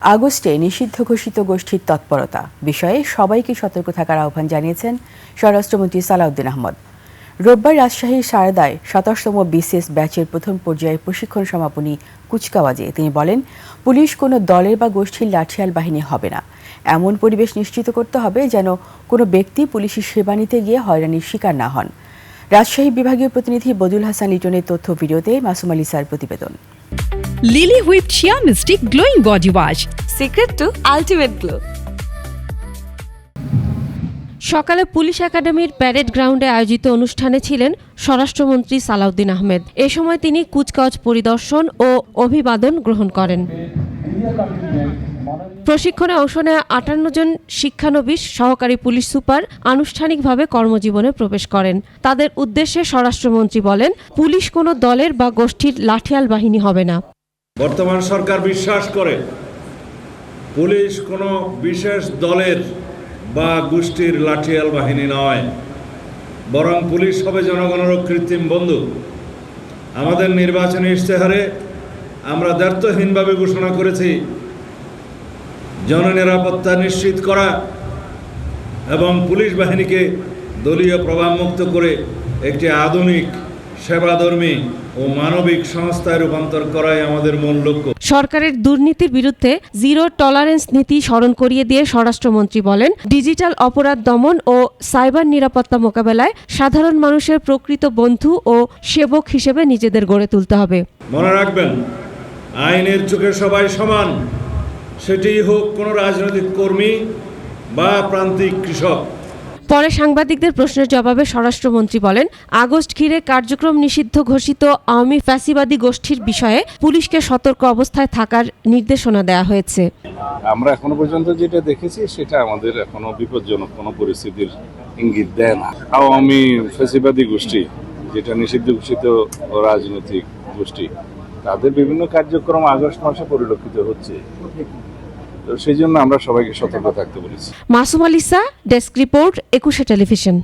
আগস্টে নিষিদ্ধ ঘোষিত গোষ্ঠীর তৎপরতা বিষয়ে সবাইকে সতর্ক থাকার আহ্বান জানিয়েছেন স্বরাষ্ট্রমন্ত্রী সালাউদ্দিন আহমদ। রোববার রাজশাহীর সারদায় ২৭তম বিসিএস ব্যাচের প্রথম পর্যায়ের প্রশিক্ষণ সমাপনী কুচকাওয়াজে তিনি বলেন, পুলিশ কোনো দলের বা গোষ্ঠীর লাঠিয়াল বাহিনী হবে না। এমন পরিবেশ নিশ্চিত করতে হবে যেন কোনো ব্যক্তি পুলিশের সেবা নিতে গিয়ে হয়রানির শিকার না হন। রাজশাহী বিভাগীয় প্রতিনিধি বদুল হাসান লিটনের তথ্য ভিডিওতে মাসুম আলিসার প্রতিবেদন। Lily whip chia mystic glowing body wash, secret two ultimate glow. সকালে পুলিশ একাডেমির প্যারেড গ্রাউন্ডে আয়োজিত অনুষ্ঠানে ছিলেন স্বরাষ্ট্রমন্ত্রী সালাউদ্দিন আহমেদ। এ সময় তিনি কুচকাওয়াজ পরিদর্শন ও অভিবাদন গ্রহণ করেন। প্রশিক্ষণে অংশ নেওয়া ৫৮ জন শিক্ষানবিশ সহকারী পুলিশ সুপার আনুষ্ঠানিকভাবে কর্মজীবনে প্রবেশ করেন। তাদের উদ্দেশ্যে স্বরাষ্ট্রমন্ত্রী বলেন, পুলিশ কোনো দলের বা গোষ্ঠীর লাঠিয়াল বাহিনী হবে না। বর্তমান সরকার বিশ্বাস করে পুলিশ কোনো বিশেষ দলের বা গোষ্ঠীর লাঠিয়াল বাহিনী নয়, বরং পুলিশ হবে জনগণের কৃত্রিম বন্ধু। আমাদের নির্বাচনী ইশতেহারে আমরা দ্ব্যর্থহীনভাবে ঘোষণা করেছি জননিরাপত্তা নিশ্চিত করা এবং পুলিশ বাহিনীকে দলীয় প্রভাবমুক্ত করে একটি আধুনিক সেবাধর্মী ও মানবিক সংস্থায় রূপান্তর করাই আমাদের মূল লক্ষ্য। সরকারের দুর্নীতির বিরুদ্ধে জিরো টলারেন্স নীতি স্মরণ করিয়ে দিয়ে স্বরাষ্ট্রমন্ত্রী বলেন, ডিজিটাল অপরাধ দমন ও সাইবার নিরাপত্তা মোকাবেলায় সাধারণ মানুষের প্রকৃত বন্ধু ও সেবক হিসেবে নিজেদের গড়ে তুলতে হবে। মনে রাখবেন, আইনের চোখে সবাই সমান, সেটি হোক কোনো রাজনৈতিক কর্মী বা প্রান্তিক কৃষক। পরে সাংবাদিকদের প্রশ্নের জবাবে স্বরাষ্ট্রমন্ত্রী বলেন, আগস্ট ঘিরে কার্যক্রম নিষিদ্ধ ঘোষিত আওয়ামী ফ্যাসিবাদী গোষ্ঠীর বিষয়ে পুলিশকে সতর্ক অবস্থায় থাকার নির্দেশনা দেওয়া হয়েছে। আমরা এখনো পর্যন্ত যেটা দেখেছি সেটা আমাদের এখনো বিপজ্জনক কোনো পরিস্থিতির ইঙ্গিত দেয় না। আওয়ামী ফ্যাসিবাদী গোষ্ঠী, যেটা নিষিদ্ধ ঘোষিত রাজনৈতিক গোষ্ঠী, তাদের বিভিন্ন কার্যক্রম আগস্ট মাসে পরিলক্ষিত হচ্ছে। তো সেই জন্য আমরা সবাইকে সতর্ক থাকতে বলেছি। Masum আলিসা, desk report, ২১ television.